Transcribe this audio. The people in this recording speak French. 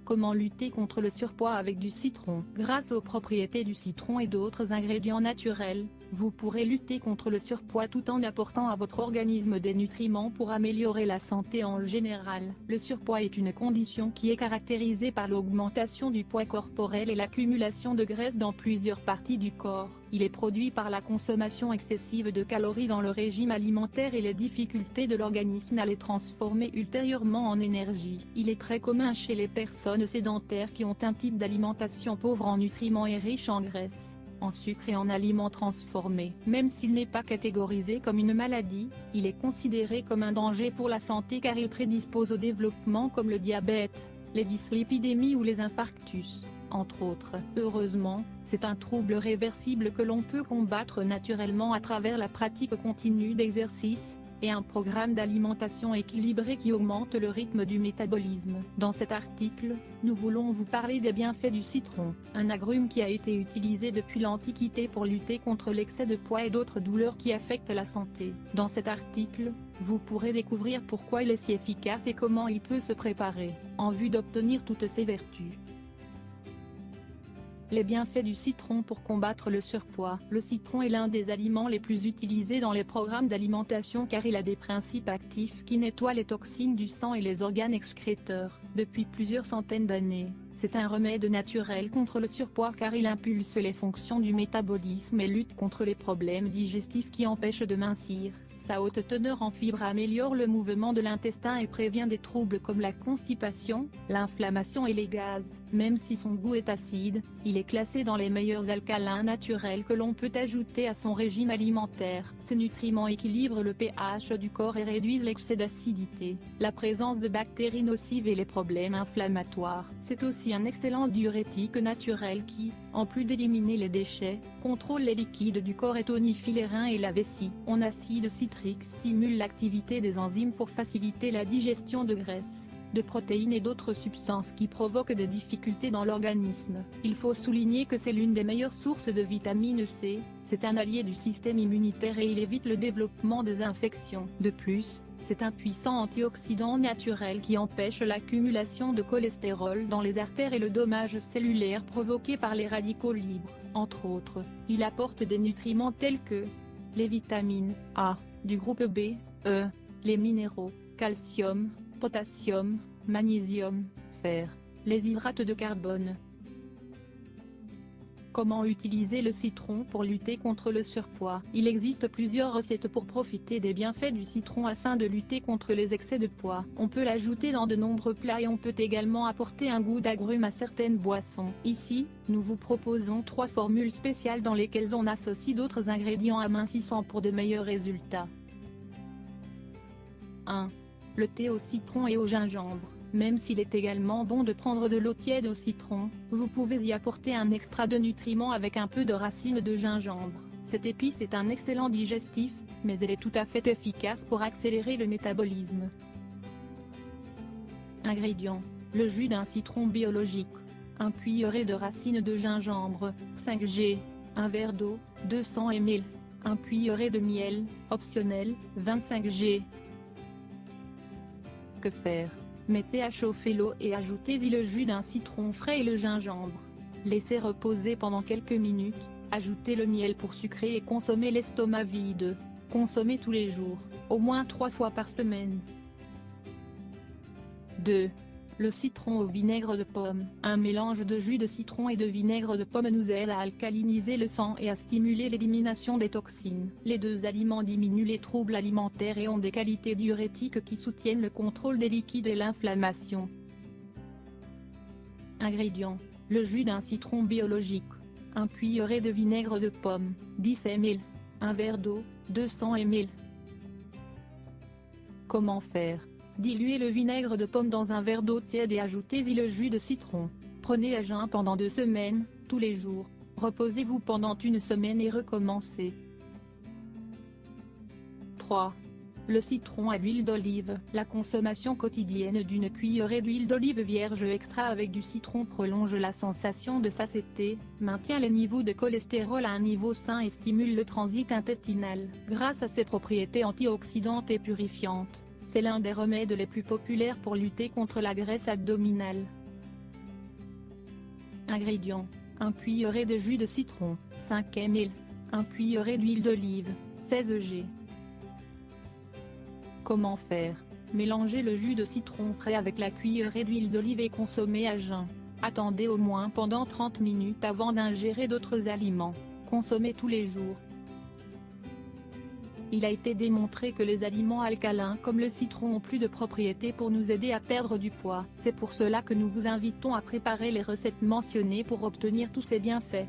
Comment lutter contre le surpoids avec du citron? Grâce aux propriétés du citron et d'autres ingrédients naturels, vous pourrez lutter contre le surpoids tout en apportant à votre organisme des nutriments pour améliorer la santé en général. Le surpoids est une condition qui est caractérisée par l'augmentation du poids corporel et l'accumulation de graisse dans plusieurs parties du corps. Il est produit par la consommation excessive de calories dans le régime alimentaire et les difficultés de l'organisme à les transformer ultérieurement en énergie. Il est très commun chez les personnes sédentaires qui ont un type d'alimentation pauvre en nutriments et riche en graisse, en sucre et en aliments transformés. Même s'il n'est pas catégorisé comme une maladie, il est considéré comme un danger pour la santé car il prédispose au développement comme le diabète, les dyslipidémies ou les infarctus, entre autres. Heureusement, c'est un trouble réversible que l'on peut combattre naturellement à travers la pratique continue d'exercice, et un programme d'alimentation équilibré qui augmente le rythme du métabolisme. Dans cet article, nous voulons vous parler des bienfaits du citron, un agrume qui a été utilisé depuis l'Antiquité pour lutter contre l'excès de poids et d'autres douleurs qui affectent la santé. Dans cet article, vous pourrez découvrir pourquoi il est si efficace et comment il peut se préparer, en vue d'obtenir toutes ses vertus. Les bienfaits du citron pour combattre le surpoids. Le citron est l'un des aliments les plus utilisés dans les programmes d'alimentation car il a des principes actifs qui nettoient les toxines du sang et les organes excréteurs. Depuis plusieurs centaines d'années, c'est un remède naturel contre le surpoids car il impulse les fonctions du métabolisme et lutte contre les problèmes digestifs qui empêchent de mincir. Sa haute teneur en fibres améliore le mouvement de l'intestin et prévient des troubles comme la constipation, l'inflammation et les gaz. Même si son goût est acide, il est classé dans les meilleurs alcalins naturels que l'on peut ajouter à son régime alimentaire. Ces nutriments équilibrent le pH du corps et réduisent l'excès d'acidité, la présence de bactéries nocives et les problèmes inflammatoires. C'est aussi un excellent diurétique naturel qui, en plus d'éliminer les déchets, contrôle les liquides du corps et tonifie les reins et la vessie. Son acide citrique stimule l'activité des enzymes pour faciliter la digestion de graisse, de protéines et d'autres substances qui provoquent des difficultés dans l'organisme. Il faut souligner que c'est l'une des meilleures sources de vitamine C, c'est un allié du système immunitaire et il évite le développement des infections. De plus, c'est un puissant antioxydant naturel qui empêche l'accumulation de cholestérol dans les artères et le dommage cellulaire provoqué par les radicaux libres. Entre autres, il apporte des nutriments tels que les vitamines A, du groupe B, E, les minéraux, calcium, potassium, magnésium, fer, les hydrates de carbone. Comment utiliser le citron pour lutter contre le surpoids? Il existe plusieurs recettes pour profiter des bienfaits du citron afin de lutter contre les excès de poids. On peut l'ajouter dans de nombreux plats et on peut également apporter un goût d'agrumes à certaines boissons. Ici, nous vous proposons 3 formules spéciales dans lesquelles on associe d'autres ingrédients amincissants pour de meilleurs résultats. 1. Le thé au citron et au gingembre. Même s'il est également bon de prendre de l'eau tiède au citron, vous pouvez y apporter un extra de nutriments avec un peu de racines de gingembre. Cette épice est un excellent digestif, mais elle est tout à fait efficace pour accélérer le métabolisme. Ingrédients. Le jus d'un citron biologique. 1 cuillerée de racines de gingembre, 5 g. 1 verre d'eau, 200 ml. 1 cuillerée de miel, optionnel, 25 g. Que faire? Mettez à chauffer l'eau et ajoutez-y le jus d'un citron frais et le gingembre. Laissez reposer pendant quelques minutes, ajoutez le miel pour sucrer et consommez l'estomac vide. Consommez tous les jours, au moins 3 fois par semaine. 2. Le citron au vinaigre de pomme. Un mélange de jus de citron et de vinaigre de pomme nous aide à alcaliniser le sang et à stimuler l'élimination des toxines. Les deux aliments diminuent les troubles alimentaires et ont des qualités diurétiques qui soutiennent le contrôle des liquides et l'inflammation. Ingrédients. Le jus d'un citron biologique. 1 cuillerée de vinaigre de pomme, 10 ml. 1 verre d'eau, 200 ml. Comment faire? Diluez le vinaigre de pomme dans un verre d'eau tiède et ajoutez-y le jus de citron. Prenez à jeun pendant 2 semaines, tous les jours. Reposez-vous pendant 1 semaine et recommencez. 3. Le citron à l'huile d'olive. La consommation quotidienne d'une cuillerée d'huile d'olive vierge extra avec du citron prolonge la sensation de satiété, maintient les niveaux de cholestérol à un niveau sain et stimule le transit intestinal. Grâce à ses propriétés antioxydantes et purifiantes, c'est l'un des remèdes les plus populaires pour lutter contre la graisse abdominale. Ingrédients: 1 cuillerée de jus de citron, 5 ml. 1 cuillerée d'huile d'olive, 16 g. Comment faire? Mélangez le jus de citron frais avec la cuillerée d'huile d'olive et consommez à jeun. Attendez au moins pendant 30 minutes avant d'ingérer d'autres aliments. Consommez tous les jours. Il a été démontré que les aliments alcalins comme le citron ont plus de propriétés pour nous aider à perdre du poids. C'est pour cela que nous vous invitons à préparer les recettes mentionnées pour obtenir tous ces bienfaits.